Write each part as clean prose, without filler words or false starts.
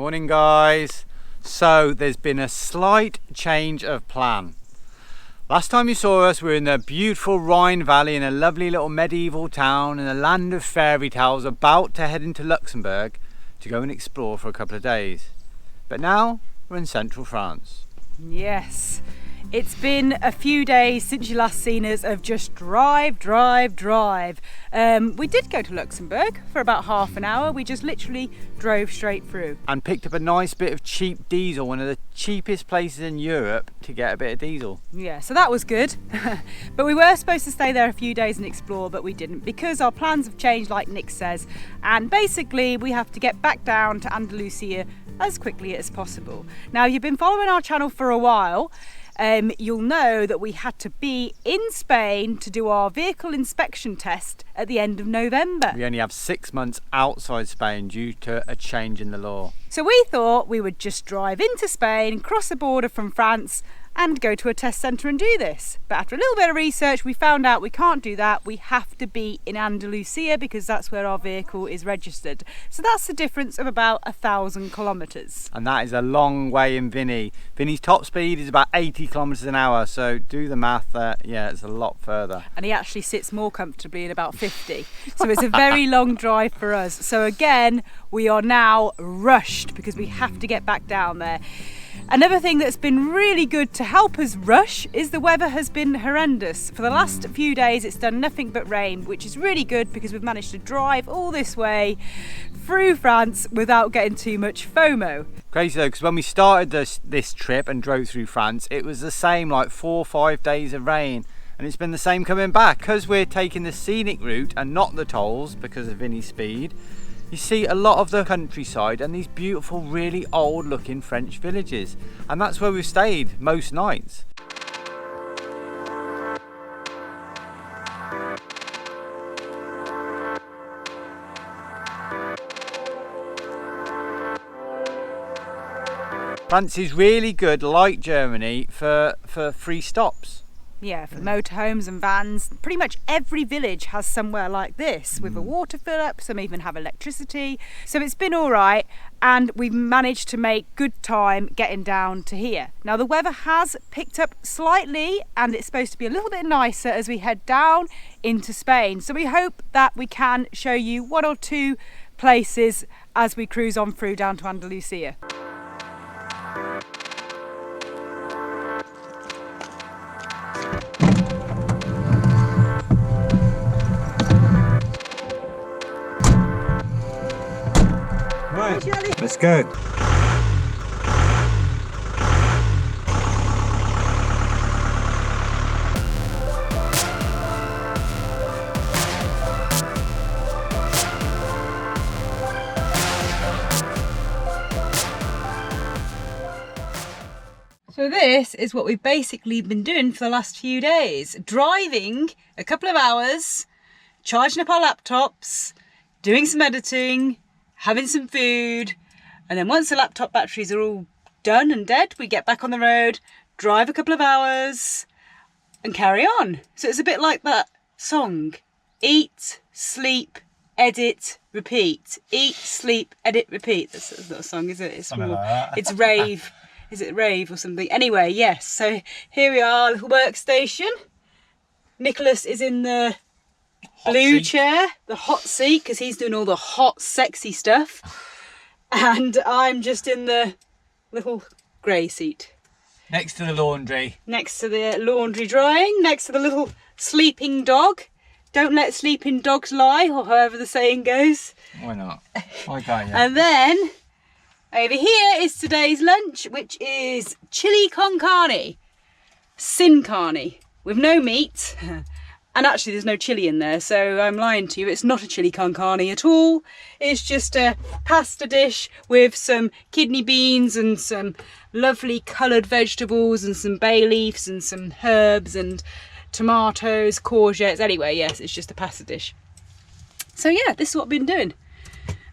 Morning guys. So there's been a slight change of plan. Last time you saw us, we were in the beautiful Rhine Valley in a lovely little medieval town in the land of fairy tales, about to head into Luxembourg to go and explore for a couple of days. But now we're in central France. Yes, it's been a few days since you last seen us of just drive. We did go to Luxembourg for about half an hour. We just literally drove straight through. And picked up a nice bit of cheap diesel, one of the cheapest places in Europe to get a bit of diesel. Yeah, so that was good. But we were supposed to stay there a few days and explore, but we didn't because our plans have changed, like Nick says. And basically we have to get back down to Andalucia as quickly as possible. Now, if you've been following our channel for a while, you'll know that we had to be in Spain to do our vehicle inspection test at the end of November. We only have 6 months outside Spain due to a change in the law. So we thought we would just drive into Spain, cross the border from France and go to a test centre and do this. But after a little bit of research, we found out we can't do that. We have to be in Andalucia because that's where our vehicle is registered. So that's the difference of about 1,000 kilometres. And that is a long way in Vinny. Vinny's top speed is about 80 kilometres an hour, so do the math there. Yeah, it's a lot further. And he actually sits more comfortably in about 50. So it's a very long drive for us. So again, we are now rushed because we have to get back down there. Another thing that's been really good to help us rush is the weather has been horrendous. For the last few days it's done nothing but rain, which is really good because we've managed to drive all this way through France without getting too much FOMO. Crazy though, because when we started this trip and drove through France, it was the same, like 4 or 5 days of rain. And it's been the same coming back. Because we're taking the scenic route and not the tolls because of Vinny's speed, you see a lot of the countryside and these beautiful, really old looking French villages. And that's where we've stayed most nights. France is really good, like Germany, for free stops. Yeah, for motorhomes and vans. Pretty much every village has somewhere like this with a water fill up. Some even have electricity. So it's been all right, and we've managed to make good time getting down to here. Now the weather has picked up slightly and it's supposed to be a little bit nicer as we head down into Spain. So we hope that we can show you 1 or 2 places as we cruise on through down to Andalucia. Let's go. So this is what we've basically been doing for the last few days. Driving a couple of hours, charging up our laptops, doing some editing, having some food, and then once the laptop batteries are all done and dead, we get back on the road, drive a couple of hours and carry on. So it's a bit like that song, eat, sleep, edit, repeat. Eat, sleep, edit, repeat. That's not a song, is it? It's more, like that. It's rave. Is it rave or something? Anyway, yes, so here we are, little workstation. Nicholas is in the blue chair, the hot seat, because he's doing all the hot, sexy stuff. And I'm just in the little grey seat. Next to the laundry. Next to the laundry drying, next to the little sleeping dog. Don't let sleeping dogs lie, or however the saying goes. Why not? Why can't you? And then over here is today's lunch, which is chili con carne. Sin carne, with no meat. And actually there's no chili in there, so I'm lying to you. It's not a chili con carne at all. It's just a pasta dish with some kidney beans and some lovely coloured vegetables and some bay leaves and some herbs and tomatoes, courgettes. Anyway, yes, it's just a pasta dish. So yeah, this is what I've been doing.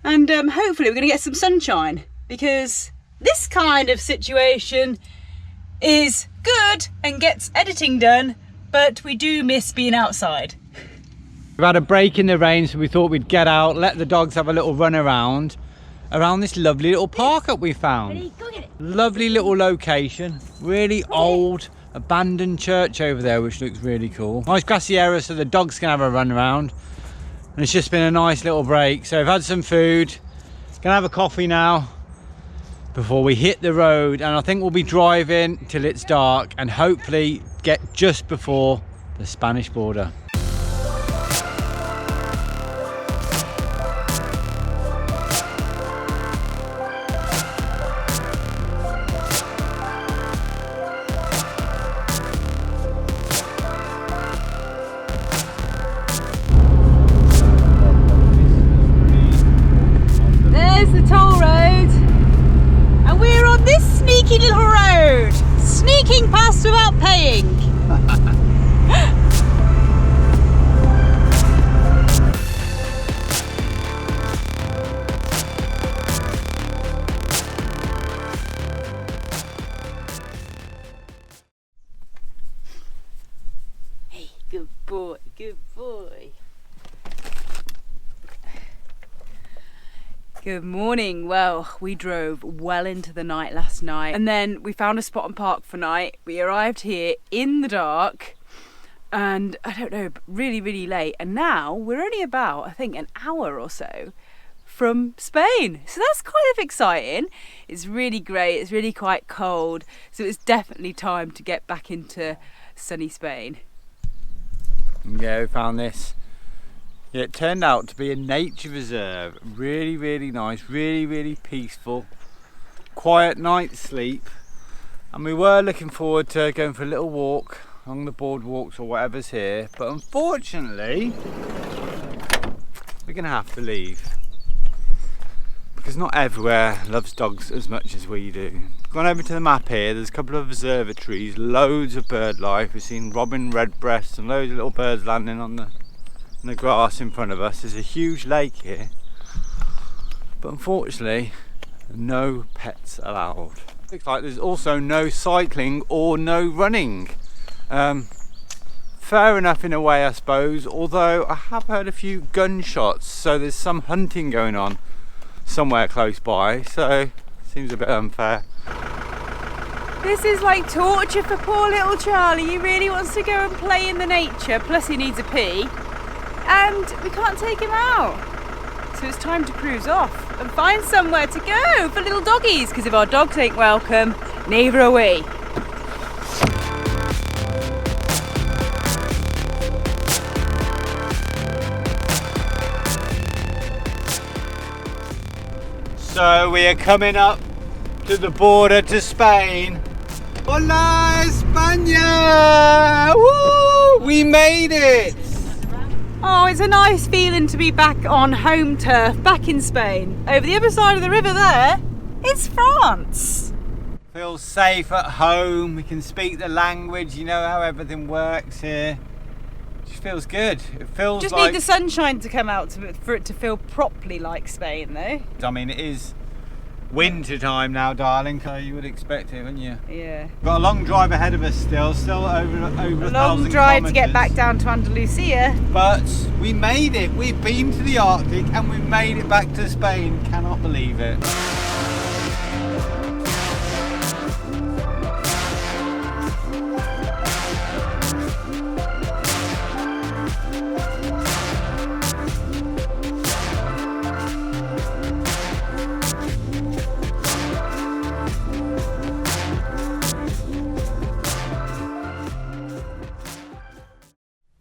And hopefully we're going to get some sunshine, because this kind of situation is good and gets editing done, but we do miss being outside. We've had a break in the rain, so we thought we'd get out, let the dogs have a little run around. around this lovely little park that we found. Ready? Go get it. Lovely little location, really old abandoned church over there, which looks really cool. Nice grassy area so the dogs can have a run around. And it's just been a nice little break. So we've had some food, gonna have a coffee now before we hit the road, and I think we'll be driving till it's dark and hopefully get just before the Spanish border. There's the toll road, and we're on this sneaky little road, sneaking past without paying. Hey, good boy, good boy. Good morning. Well, we drove well into the night last night, and then we found a spot and park for night. We arrived here in the dark, and I don't know, really late, and now we're only about, I think, an hour or so from Spain, so that's kind of exciting. It's really great. It's really quite cold, so it's definitely time to get back into sunny Spain. Yeah, we found this. Yeah, it turned out to be a nature reserve. Really nice, really peaceful, quiet night's sleep. And we were looking forward to going for a little walk along the boardwalks or whatever's here, but unfortunately we're gonna have to leave because not everywhere loves dogs as much as we do. Gone over to the map here, there's a couple of observatories, loads of bird life. We've seen robin redbreasts and loads of little birds landing on the grass in front of us. There's a huge lake here, but unfortunately no pets allowed. Looks like there's also no cycling or no running. Fair enough in a way, I suppose, although I have heard a few gunshots, so there's some hunting going on somewhere close by, so seems a bit unfair. This is like torture for poor little Charlie. He really wants to go and play in the nature, plus he needs a pee. And we can't take him out. So it's time to cruise off and find somewhere to go for little doggies, because if our dogs ain't welcome, neither are we. So we are coming up to the border to Spain. Hola España! Woo! We made it! Oh, it's a nice feeling to be back on home turf, back in Spain. Over the other side of the river there, it's France. Feels safe at home, we can speak the language, you know how everything works here. Just feels good. It feels Just like... need the sunshine to come out for it to feel properly like Spain though. I mean, it is winter time now, darling, so you would expect it, wouldn't you? Yeah. Got a long drive ahead of us still over 1,000 Long drive to get kilometres. back down to Andalucia. But we made it. We've been to the Arctic and we made it back to Spain. Cannot believe it.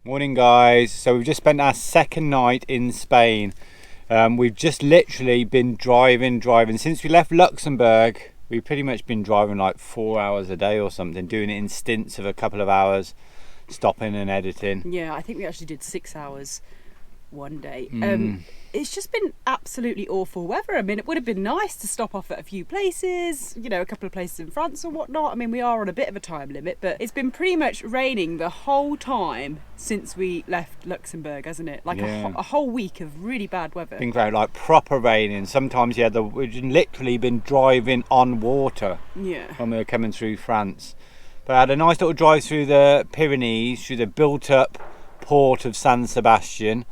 Morning guys, so we've just spent our second night in Spain. We've just literally been driving since we left Luxembourg. We've pretty much been driving like 4 hours a day or something, doing it in stints of a couple of hours, stopping and editing. Yeah, I think we actually did 6 hours one day. It's just been absolutely awful weather. I mean, it would have been nice to stop off at a few places, you know, a couple of places in France or whatnot. I mean, we are on a bit of a time limit, but it's been pretty much raining the whole time since we left Luxembourg, hasn't it? Like a whole week of really bad weather. Been very like proper raining. Sometimes, yeah, we've literally been driving on water. Yeah. When we were coming through France. But I had a nice little drive through the Pyrenees, through the built-up port of San Sebastian.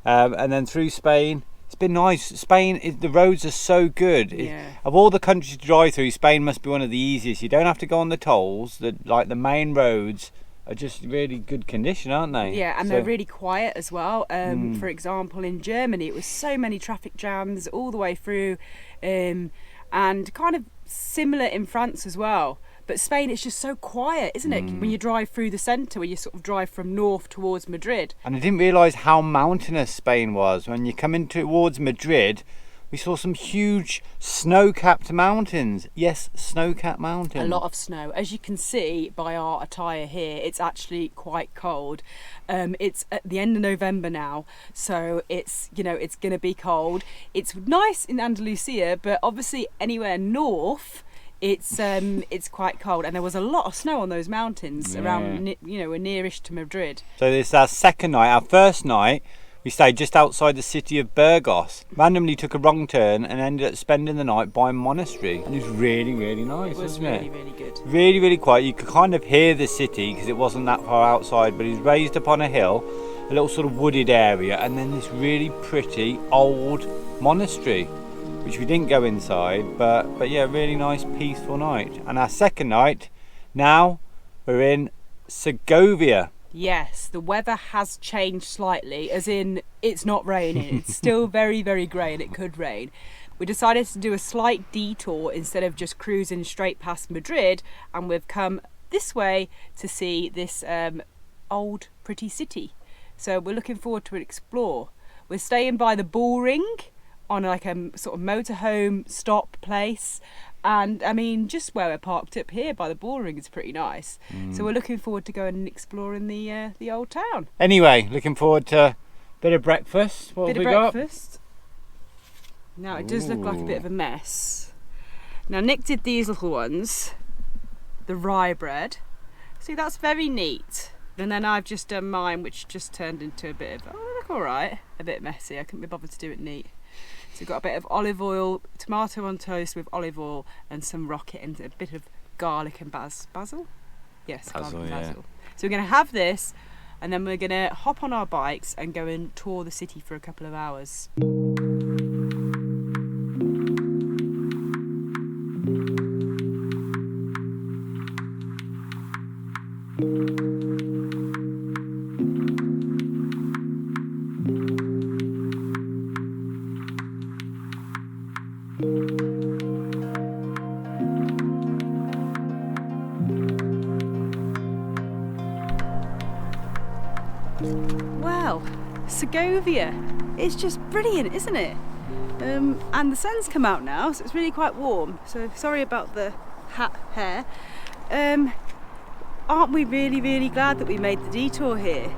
And then through Spain. It's It's been nice. Spain, the roads are so good. Yeah. Of all the countries to drive through, Spain must be one of the easiest. You don't have to go on the tolls. Like the main roads are just really good condition, aren't they? Yeah, and they're really quiet as well. For example, in Germany, it was so many traffic jams all the way through, and kind of similar in France as well. But Spain, it's just so quiet, isn't it? When you drive through the centre, when you sort of drive from north towards Madrid. And I didn't realise how mountainous Spain was. When you come in towards Madrid, we saw some huge snow-capped mountains. Yes, snow-capped mountains. A lot of snow. As you can see by our attire here, it's actually quite cold. It's at the end of November now, so it's, you know, it's going to be cold. It's nice in Andalucia, but obviously anywhere north, it's quite cold, and there was a lot of snow on those mountains around, you know, we're nearish to Madrid. So this is our second night. Our first night we stayed just outside the city of Burgos. Randomly took a wrong turn and ended up spending the night by a monastery, and it was really nice. It was wasn't really good. Really quiet. You could kind of hear the city because it wasn't that far outside, but it was raised upon a hill, a little sort of wooded area, and then this really pretty old monastery, which we didn't go inside, but yeah, really nice peaceful night. And our second night, now we're in Segovia. Yes, the weather has changed slightly, as in it's not raining. It's still very grey and it could rain. We decided to do a slight detour instead of just cruising straight past Madrid, and we've come this way to see this old pretty city. So we're looking forward to explore. We're staying by the Bull Ring, on like a sort of motorhome stop place, and I mean, just where we're parked up here by the Bull Ring is pretty nice. So we're looking forward to going and exploring the old town. Anyway, looking forward to a bit of breakfast. What have we got? Now it does look like a bit of a mess. Now Nick did these little ones, the rye bread. See, that's very neat. And then I've just done mine, which just turned into a bit of, oh, they look all right, a bit messy. I couldn't be bothered to do it neat. So we've got a bit of olive oil, tomato on toast with olive oil and some rocket and a bit of garlic and basil? Yes, garlic and basil. So we're going to have this, and then we're going to hop on our bikes and go and tour the city for a couple of hours. Well, Segovia, it's just brilliant, isn't it? And the sun's come out now, so it's really quite warm. So sorry about the hair. Aren't we really glad that we made the detour here?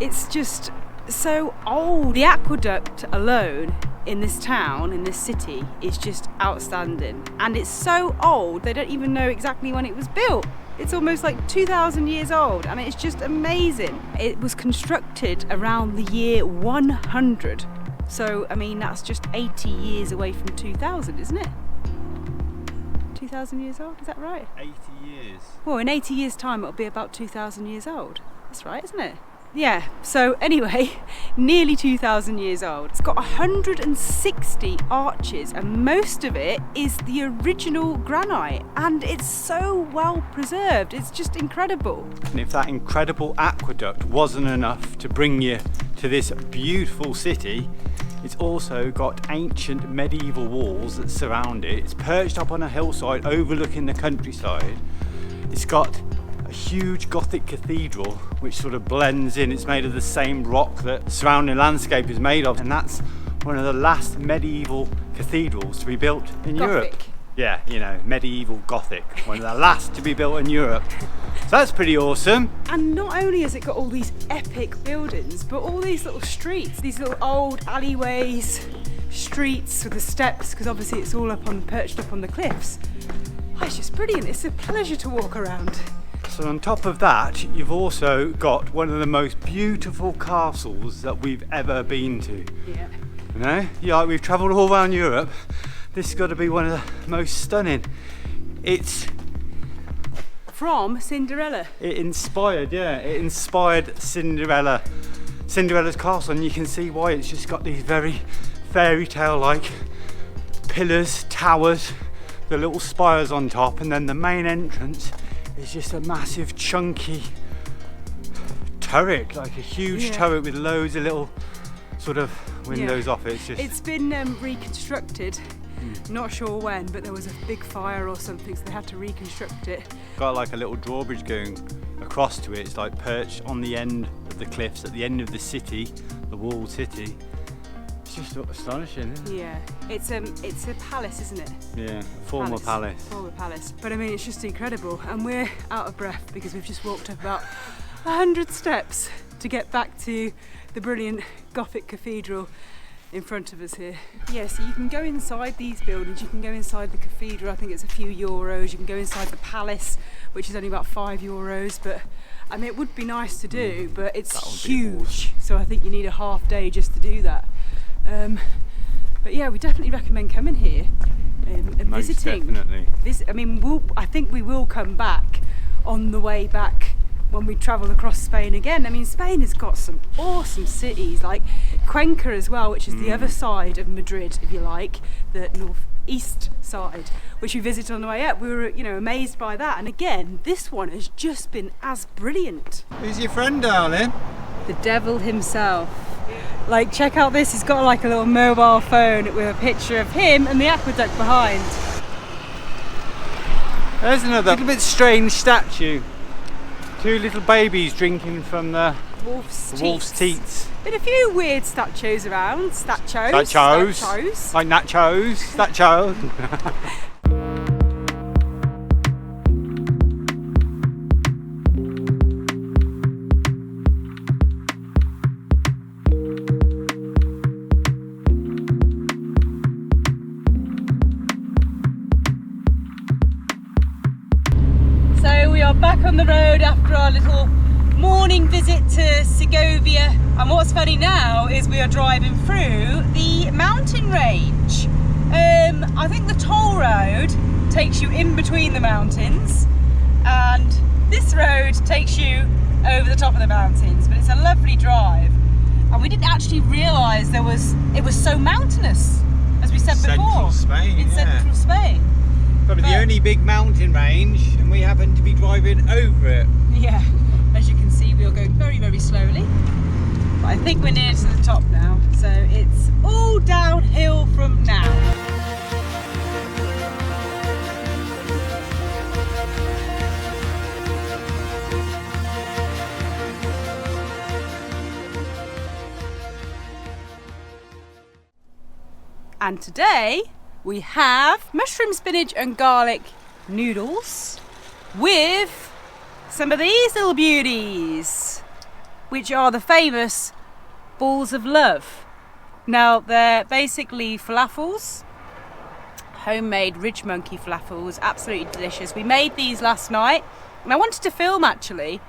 It's just so old. The aqueduct alone in this town, in this city, is just outstanding. And it's so old, they don't even know exactly when it was built. It's almost like 2,000 years old, and it's just amazing. It was constructed around the year 100. So, I mean, that's just 80 years away from 2000, isn't it? 2,000 years old, is that right? 80 years. Well, in 80 years' time, it'll be about 2,000 years old. That's right, isn't it? Yeah, so anyway, nearly 2,000 years old. It's got 160 arches, and most of it is the original granite, and it's so well preserved. It's just incredible. And if that incredible aqueduct wasn't enough to bring you to this beautiful city, it's also got ancient medieval walls that surround it. It's perched up on a hillside overlooking the countryside. It's got a huge Gothic cathedral which sort of blends in. It's made of the same rock that the surrounding landscape is made of, and that's one of the last medieval cathedrals to be built in Europe. Yeah, you know, medieval Gothic, one of the last to be built in Europe. So that's pretty awesome. And not only has it got all these epic buildings, but all these little streets, these little old alleyways, streets with the steps, because obviously it's all perched up on the cliffs. Oh, it's just brilliant. It's a pleasure to walk around. So on top of that, you've also got one of the most beautiful castles that we've ever been to. Yeah. You know, yeah, we've travelled all around Europe. This has got to be one of the most stunning. It's from Cinderella. It inspired Cinderella's castle, and you can see why. It's just got these very fairy tale like pillars, towers, the little spires on top, and then the main entrance is just a massive chunky turret, like a huge turret with loads of little sort of windows off it. It's been reconstructed. Not sure when, but there was a big fire or something, so they had to reconstruct it. Got like a little drawbridge going across to it. It's like perched on the end of the cliffs at the end of the city, the walled city. It's just astonishing, isn't it? Yeah, it's a palace, isn't it? Yeah, a former palace. Former palace. But I mean, it's just incredible, and we're out of breath because we've just walked up about 100 steps to get back to the brilliant Gothic cathedral in front of us here. Yeah, so you can go inside these buildings, you can go inside the cathedral, I think it's a few euros, you can go inside the palace, which is only about €5, but I mean it would be nice to do, but it's huge, so I think you need a half day just to do that. But yeah, we definitely recommend coming here and Most visiting. Definitely. I mean, I think we will come back on the way back when we travel across Spain again. I mean, Spain has got some awesome cities, like Cuenca as well, which is the other side of Madrid, if you like, the northeast side, which we visited on the way up. We were, you know, amazed by that. And again, this one has just been as brilliant. Who's your friend, darling? The devil himself. Like, check out this. He's got like a little mobile phone with a picture of him and the aqueduct behind. There's another little bit strange statue. Two little babies drinking from the wolf's teats. Been a few weird statues around. Statues. Like nachos. Statues. So we are back on the road after our little morning visit to Segovia, and what's funny now is we are driving through the mountain range. I think the toll road takes you in between the mountains and this road takes you over the top of the mountains, but it's a lovely drive, and we didn't actually realise it was so mountainous, as we said before. Central Spain. Probably the only big mountain range, and we happen to be driving over it. Yeah, as you can see, we are going very, very slowly. But I think we're near to the top now, so it's all downhill from now. And today we have mushroom, spinach and garlic noodles with some of these little beauties, which are the famous balls of love. Now, they're basically falafels, homemade ridge monkey falafels, absolutely delicious. We made these last night, and I wanted to film actually,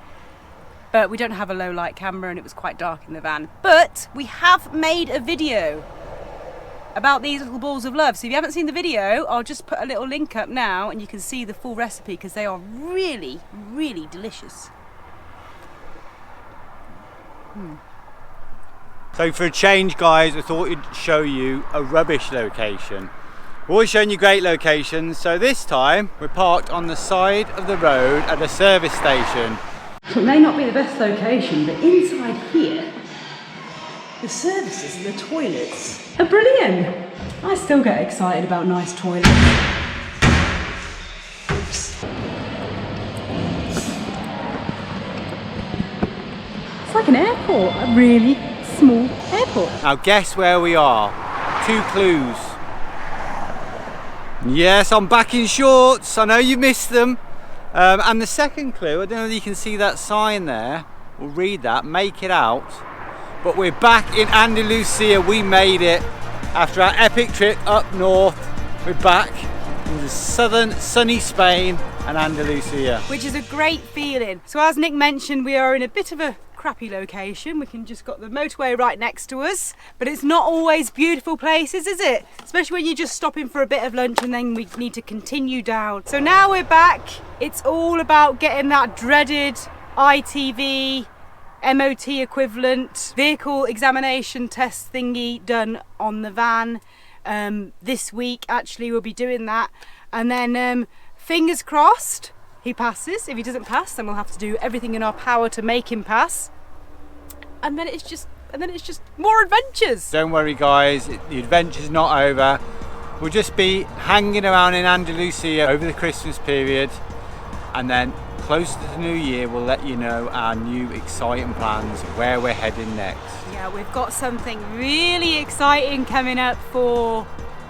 but we don't have a low light camera and it was quite dark in the van. But we have made a video about these little balls of love. So if you haven't seen the video, I'll just put a little link up now and you can see the full recipe, because they are really, really delicious. So for a change, guys, I thought I'd show you a rubbish location. We've always shown you great locations, so this time we're parked on the side of the road at a service station. So it may not be the best location, but inside here, the services and the toilets are brilliant. I still get excited about nice toilets. Oops. It's like an airport, a really small airport. Now guess where we are. 2 clues. Yes, I'm back in shorts. I know you missed them. And the second clue, I don't know if you can see that sign there. We'll read that, make it out. But we're back in Andalucia. We made it. After our epic trip up north, we're back in the southern sunny Spain and Andalucia. Which is a great feeling. So as Nick mentioned, we are in a bit of a crappy location. We can just got the motorway right next to us, but it's not always beautiful places, is it? Especially when you're just stopping for a bit of lunch and then we need to continue down. So now we're back. It's all about getting that dreaded ITV MOT equivalent vehicle examination test thingy done on the van. This week actually we'll be doing that, and then fingers crossed he passes. If he doesn't pass, then we'll have to do everything in our power to make him pass, and then it's just more adventures. Don't worry guys, the adventure's not over. We'll just be hanging around in Andalucia over the Christmas period, and then close to the new year we'll let you know our new exciting plans, where we're heading next. Yeah, we've got something really exciting coming up for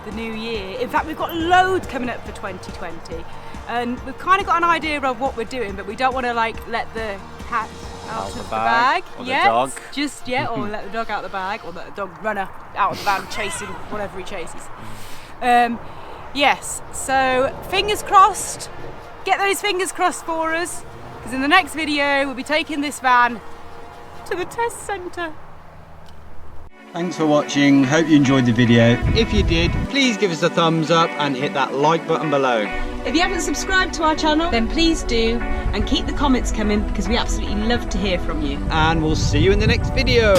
the new year. In fact, we've got loads coming up for 2020, and we've kind of got an idea of what we're doing, but we don't want to like let the cat out of the bag or yet. the dog. Just yet, or let the dog out of the bag, or let the dog run out of the van chasing whatever he chases. Yes, so fingers crossed. Get those fingers crossed for us, because in the next video we'll be taking this van to the test centre. Thanks for watching, hope you enjoyed the video. If you did, please give us a thumbs up and hit that like button below. If you haven't subscribed to our channel, then please do, and keep the comments coming because we absolutely love to hear from you. And we'll see you in the next video.